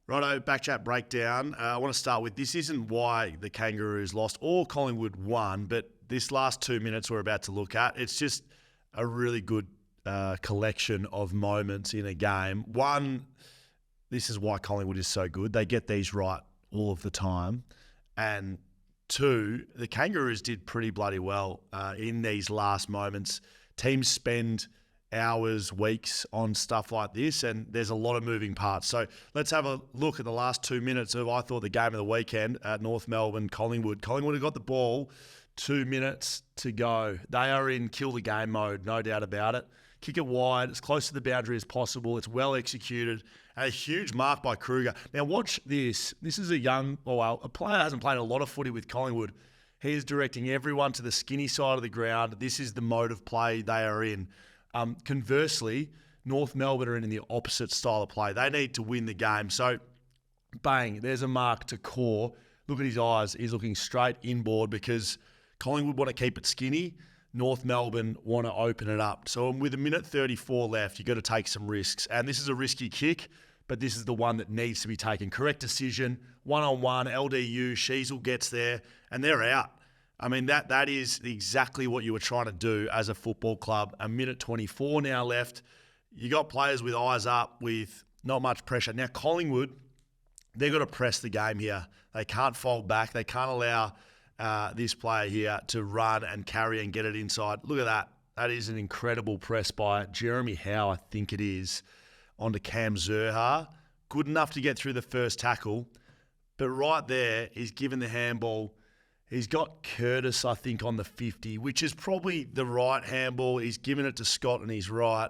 Righto, BackChat Breakdown. I want to start with, this isn't why the Kangaroos lost or Collingwood won, but this last 2 minutes we're about to look at, it's just a really good collection of moments in a game. One, this is why Collingwood is so good. They get these right all of the time. And two, the Kangaroos did pretty bloody well in these last moments. Teams spend hours, weeks on stuff like this, and there's a lot of moving parts. So let's have a look at the last 2 minutes of, I thought, the game of the weekend at North Melbourne, Collingwood. Collingwood have got the ball, 2 minutes to go. They are in kill the game mode, no doubt about it. Kick it wide, as close to the boundary as possible. It's well executed, and a huge mark by Kruger. Now watch this. This is a player hasn't played a lot of footy with Collingwood. He is directing everyone to the skinny side of the ground. This is the mode of play they are in. Conversely, North Melbourne are in the opposite style of play. They need to win the game. So, bang, there's a mark to Core. Look at his eyes. He's looking straight inboard because Collingwood want to keep it skinny. North Melbourne want to open it up. So with 1:34 left, you've got to take some risks. And this is a risky kick, but this is the one that needs to be taken. Correct decision, one-on-one, LDU, Sheasel gets there, and they're out. I mean, that is exactly what you were trying to do as a football club. 1:24 now left. You got players with eyes up, with not much pressure. Now, Collingwood, they've got to press the game here. They can't fold back. They can't allow this player here to run and carry and get it inside. Look at that. That is an incredible press by Jeremy Howe, I think it is, onto Cam Zurhaar. Good enough to get through the first tackle. But right there, he's given the handball. He's got Curtis, I think, on the 50, which is probably the right handball. He's given it to Scott and he's right.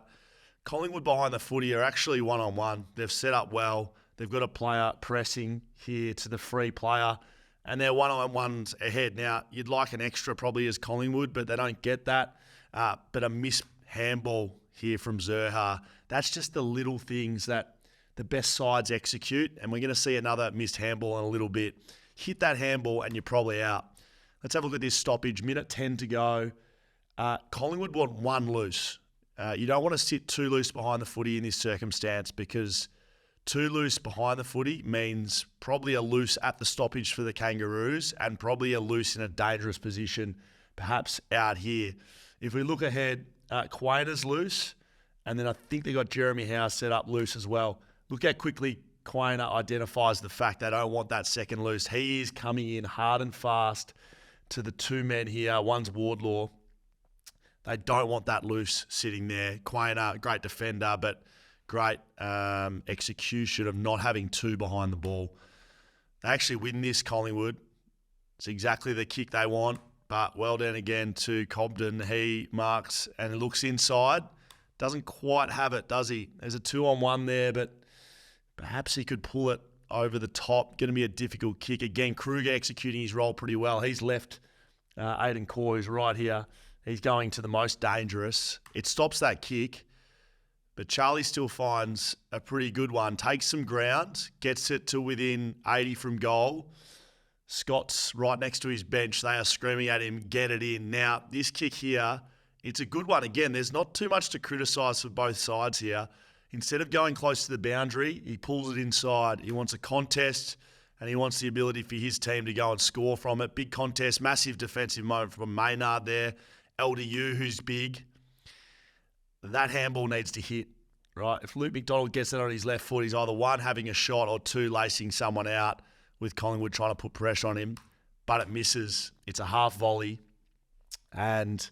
Collingwood behind the footy are actually one-on-one. They've set up well. They've got a player pressing here to the free player, and they're one-on-ones ahead. Now, you'd like an extra probably as Collingwood, but they don't get that. But a missed handball here from Zurhaar. That's just the little things that the best sides execute, and we're going to see another missed handball in a little bit. Hit that handball and you're probably out. Let's have a look at this stoppage. 1:10 to go. Collingwood want one loose. You don't want to sit too loose behind the footy in this circumstance, because too loose behind the footy means probably a loose at the stoppage for the Kangaroos and probably a loose in a dangerous position, perhaps out here. If we look ahead, Quayner's loose, and then I think they got Jeremy Howe set up loose as well. Look how quickly Quayner identifies the fact they don't want that second loose. He is coming in hard and fast to the two men here. One's Wardlaw. They don't want that loose sitting there. Quayner, great defender, but great execution of not having two behind the ball. They actually win this, Collingwood. It's exactly the kick they want, but well done again to Cobden. He marks and looks inside. Doesn't quite have it, does he? There's a 2-on-1 there, but perhaps he could pull it over the top. Going to be a difficult kick. Again, Kruger executing his role pretty well. He's left Aiden Core, who's right here. He's going to the most dangerous. It stops that kick, but Charlie still finds a pretty good one. Takes some ground, gets it to within 80 from goal. Scott's right next to his bench. They are screaming at him, get it in. Now, this kick here, it's a good one. Again, there's not too much to criticise for both sides here. Instead of going close to the boundary, he pulls it inside. He wants a contest, and he wants the ability for his team to go and score from it. Big contest, massive defensive moment from Maynard there. LDU, who's big. That handball needs to hit, right? If Luke McDonald gets it on his left foot, he's either one, having a shot, or two, lacing someone out with Collingwood trying to put pressure on him. But it misses. It's a half volley, and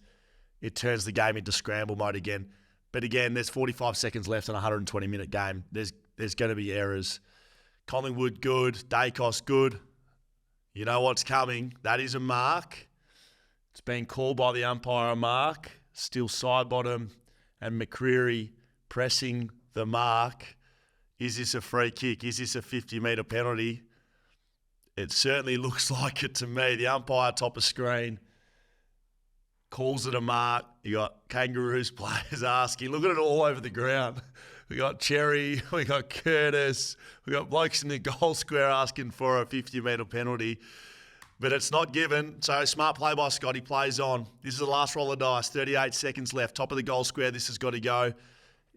it turns the game into scramble mode again. But again, there's 45 seconds left in a 120-minute game. There's going to be errors. Collingwood, good. Dacos, good. You know what's coming. That is a mark. It's been called by the umpire a mark. Still side bottom. And McCreary pressing the mark. Is this a free kick? Is this a 50-metre penalty? It certainly looks like it to me. The umpire top of screen calls it a mark. You got Kangaroos players asking. Look at it all over the ground. We got Cherry, we got Curtis, we got blokes in the goal square asking for a 50-metre penalty. But it's not given, so smart play by Scott. He plays on. This is the last roll of dice, 38 seconds left. Top of the goal square, this has got to go.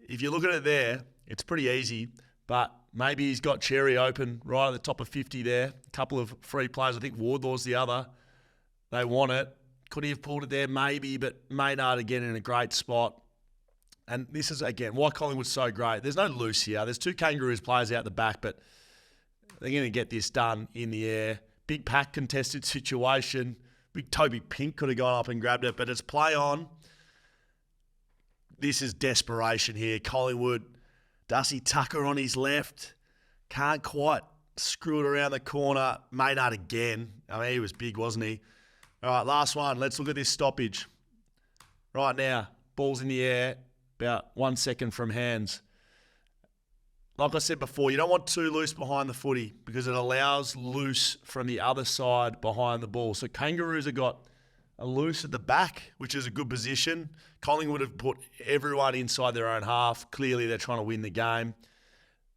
If you look at it there, it's pretty easy, but Maybe he's got Cherry open right at the top of 50 there. A couple of free players. I think Wardlaw's the other. They want it. Could he have pulled it there? Maybe, but Maynard again in a great spot. And this is, again, why Collingwood's so great. There's no loose here. There's two Kangaroos players out the back, but they're going to get this done in the air. Big pack contested situation. Big Toby Pink could have gone up and grabbed it, but it's play on. This is desperation here. Collingwood, Dusty Tucker on his left. Can't quite screw it around the corner. Maynard again. I mean, he was big, wasn't he? All right, last one. Let's look at this stoppage. Right now, ball's in the air, about 1 second from hands. Like I said before, you don't want too loose behind the footy because it allows loose from the other side behind the ball. So Kangaroos have got a loose at the back, which is a good position. Collingwood have put everyone inside their own half. Clearly, they're trying to win the game.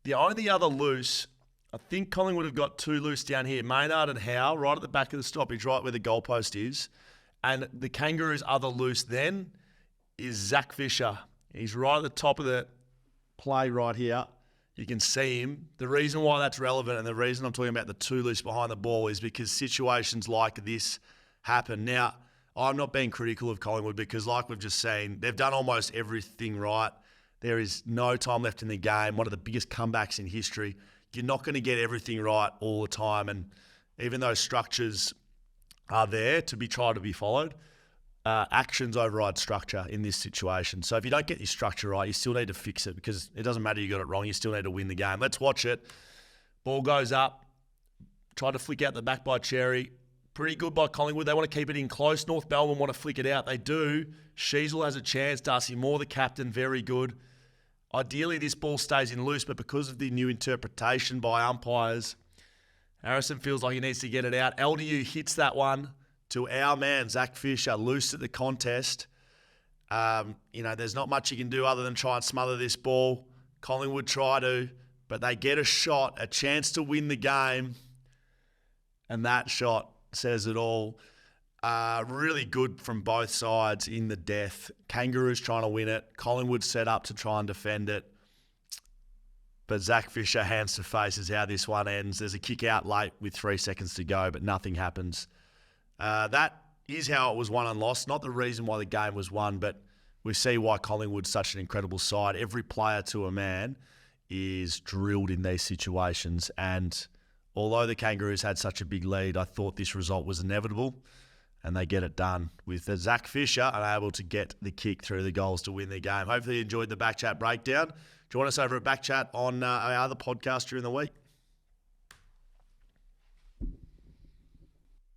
The only other loose, I think Collingwood have got two loose down here. Maynard and Howe, right at the back of the stoppage, right where the goalpost is. And the Kangaroos' other loose then is Zach Fisher. He's right at the top of the play right here. You can see him. The reason why that's relevant and the reason I'm talking about the two loose behind the ball is because situations like this happen. Now, I'm not being critical of Collingwood because like we've just seen, they've done almost everything right. There is no time left in the game. One of the biggest comebacks in history. You're not going to get everything right all the time. And even though structures are there to be tried to be followed, actions override structure in this situation. So if you don't get your structure right, you still need to fix it because it doesn't matter you got it wrong. You still need to win the game. Let's watch it. Ball goes up. Try to flick out the back by Cherry. Pretty good by Collingwood. They want to keep it in close. North Melbourne want to flick it out. They do. Sheasel has a chance. Darcy Moore, the captain, very good. Ideally, this ball stays in loose, but because of the new interpretation by umpires, Harrison feels like he needs to get it out. LDU hits that one to our man, Zach Fisher, loose at the contest. There's not much you can do other than try and smother this ball. Collingwood try to, but they get a shot, a chance to win the game, and that shot says it all. Really good from both sides in the death. Kangaroos trying to win it. Collingwood set up to try and defend it. But Zach Fisher, hands to face, is how this one ends. There's a kick out late with 3 seconds to go, but nothing happens. That is how it was won and lost. Not the reason why the game was won, but we see why Collingwood's such an incredible side. Every player to a man is drilled in these situations. And although the Kangaroos had such a big lead, I thought this result was inevitable. And they get it done with Zach Fisher unable to get the kick through the goals to win the game. Hopefully you enjoyed the BackChat Breakdown. Join us over at BackChat on our other podcast during the week.